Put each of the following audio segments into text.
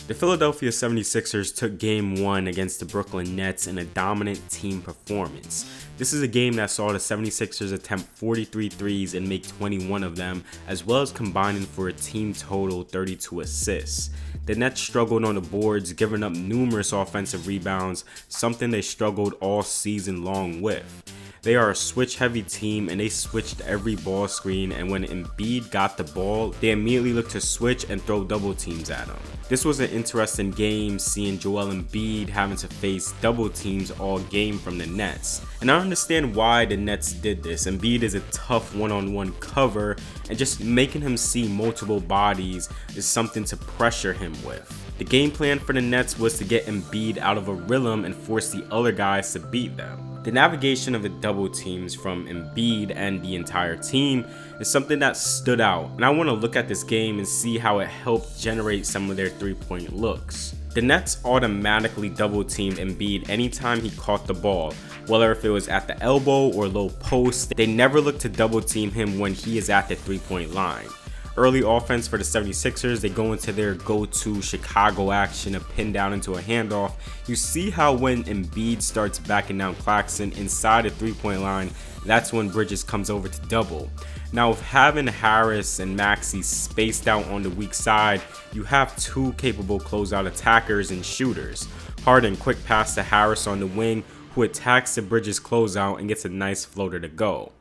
The Philadelphia 76ers took Game 1 against the Brooklyn Nets in a dominant team performance. This is a game that saw the 76ers attempt 43 threes and make 21 of them, as well as combining for a team total 32 assists. The Nets struggled on the boards, giving up numerous offensive rebounds, something they struggled all season long with. They are a switch-heavy team and they switched every ball screen, and when Embiid got the ball, they immediately looked to switch and throw double teams at him. This was an interesting game, seeing Joel Embiid having to face double teams all game from the Nets. And I understand why the Nets did this. Embiid is a tough one-on-one cover, and just making him see multiple bodies is something to pressure him with. The game plan for the Nets was to get Embiid out of a rhythm and force the other guys to beat them. The navigation of the double teams from Embiid and the entire team is something that stood out, and I want to look at this game and see how it helped generate some of their three-point looks. The Nets automatically double-teamed Embiid anytime he caught the ball, whether if it was at the elbow or low post. They never look to double-team him when he is at the three-point line. Early offense for the 76ers, they go into their go-to Chicago action, a pin down into a handoff. You see how when Embiid starts backing down Claxton inside the three-point line, that's when Bridges comes over to double. Now, with having Harris and Maxey spaced out on the weak side, you have two capable closeout attackers and shooters. Harden quick pass to Harris on the wing, who attacks the Bridges closeout and gets a nice floater to go.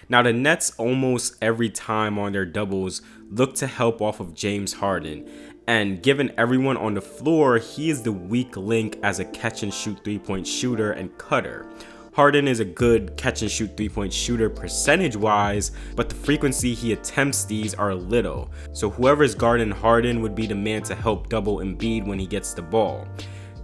Now, the Nets almost every time on their doubles look to help off of James Harden, and given everyone on the floor, he is the weak link as a catch and shoot three-point shooter and cutter. Harden is a good catch and shoot three-point shooter percentage wise, but the frequency he attempts these are little, so whoever is guarding Harden would be the man to help double Embiid when he gets the ball.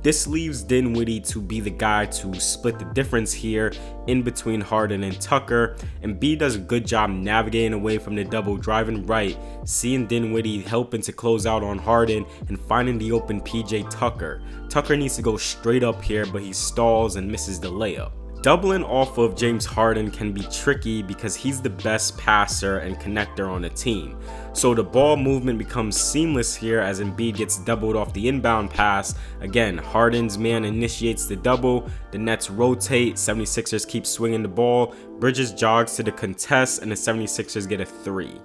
This leaves Dinwiddie to be the guy to split the difference here in between Harden and Tucker. Embiid does a good job navigating away from the double, driving right, seeing Dinwiddie helping to close out on Harden and finding the open PJ Tucker. Tucker needs to go straight up here, but he stalls and misses the layup. Doubling off of James Harden can be tricky because he's the best passer and connector on the team. So the ball movement becomes seamless here as Embiid gets doubled off the inbound pass. Again, Harden's man initiates the double, the Nets rotate, 76ers keep swinging the ball, Bridges jogs to the contest, and the 76ers get a three.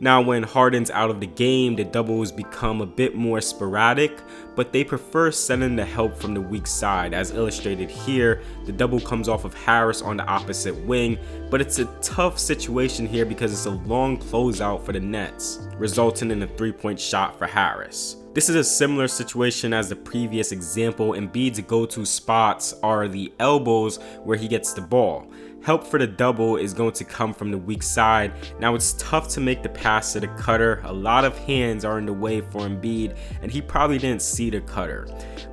Now, when Harden's out of the game, the doubles become a bit more sporadic, but they prefer sending the help from the weak side. As illustrated here, the double comes off of Harris on the opposite wing, but it's a tough situation here because it's a long closeout for the Nets, resulting in a three-point shot for Harris. This is a similar situation as the previous example. Embiid's go-to spots are the elbows where he gets the ball. Help for the double is going to come from the weak side. Now, it's tough to make the pass to the cutter. A lot of hands are in the way for Embiid, and he probably didn't see the cutter.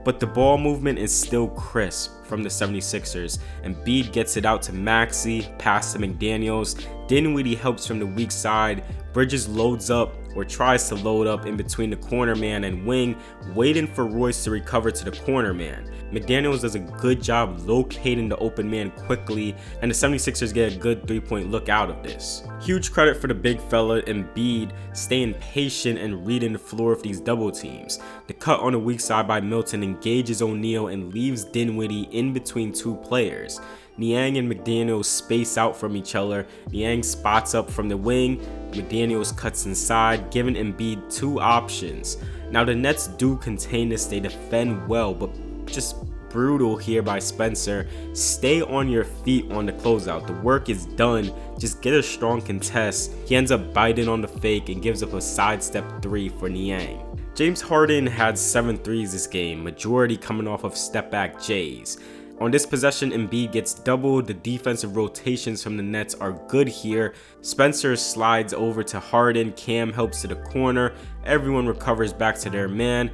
But the ball movement is still crisp from the 76ers. Embiid gets it out to Maxey, pass to McDaniels. Dinwiddie helps from the weak side. Bridges loads up or tries to load up in between the corner man and wing, waiting for Royce to recover to the corner man. McDaniels does a good job locating the open man quickly, and the 76ers get a good three-point look out of this. Huge credit for the big fella Embiid staying patient and reading the floor of these double teams. The cut on the weak side by Milton engages O'Neal and leaves Dinwiddie in between two players. Niang and McDaniels space out from each other. Niang spots up from the wing. McDaniels cuts inside, giving Embiid two options. Now, the Nets do contain this. They defend well, but just brutal here by Spencer. Stay on your feet on the closeout. The work is done. Just get a strong contest. He ends up biting on the fake and gives up a sidestep three for Niang. James Harden had 7 threes this game, majority coming off of step back J's. On this possession, Embiid gets doubled. The defensive rotations from the Nets are good here. Spencer slides over to Harden. Cam helps to the corner. Everyone recovers back to their man.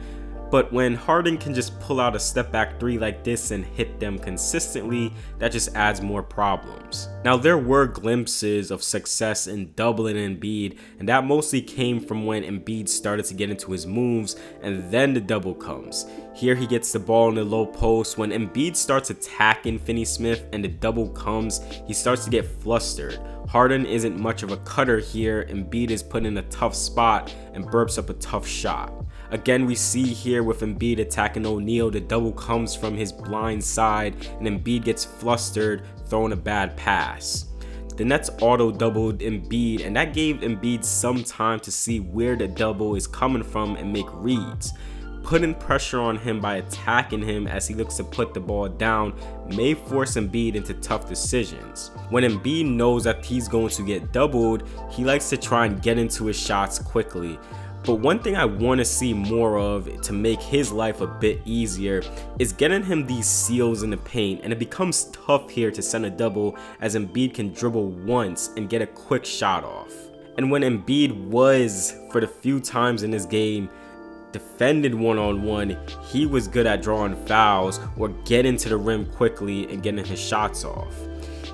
But when Harden can just pull out a step back three like this and hit them consistently, that just adds more problems. Now, there were glimpses of success in doubling Embiid, and that mostly came from when Embiid started to get into his moves, and then the double comes. Here he gets the ball in the low post. When Embiid starts attacking Finney-Smith and the double comes, he starts to get flustered. Harden isn't much of a cutter here. Embiid is put in a tough spot and burps up a tough shot. Again, we see here with Embiid attacking O'Neal, the double comes from his blind side and Embiid gets flustered, throwing a bad pass. The Nets auto-doubled Embiid, and that gave Embiid some time to see where the double is coming from and make reads. Putting pressure on him by attacking him as he looks to put the ball down may force Embiid into tough decisions. When Embiid knows that he's going to get doubled, he likes to try and get into his shots quickly. But one thing I want to see more of to make his life a bit easier is getting him these seals in the paint, and it becomes tough here to send a double as Embiid can dribble once and get a quick shot off. And when Embiid was, for the few times in this game, defended one-on-one, he was good at drawing fouls or getting to the rim quickly and getting his shots off.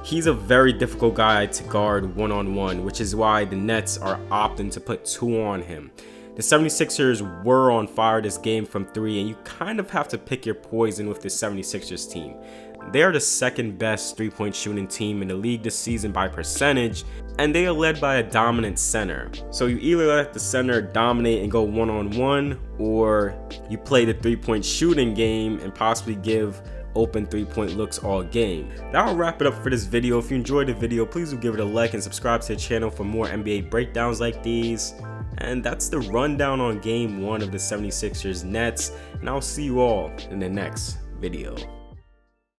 He's a very difficult guy to guard one-on-one, which is why the Nets are opting to put 2 on him. The 76ers were on fire this game from 3, and you kind of have to pick your poison with the 76ers team. They are the second best 3-point shooting team in the league this season by percentage, and they are led by a dominant center. So you either let the center dominate and go one-on-one, or you play the 3-point shooting game and possibly give open 3-point looks all game. That'll wrap it up for this video. If you enjoyed the video, please do give it a like and subscribe to the channel for more NBA breakdowns like these. And that's the rundown on game 1 of the 76ers Nets, and I'll see you all in the next video.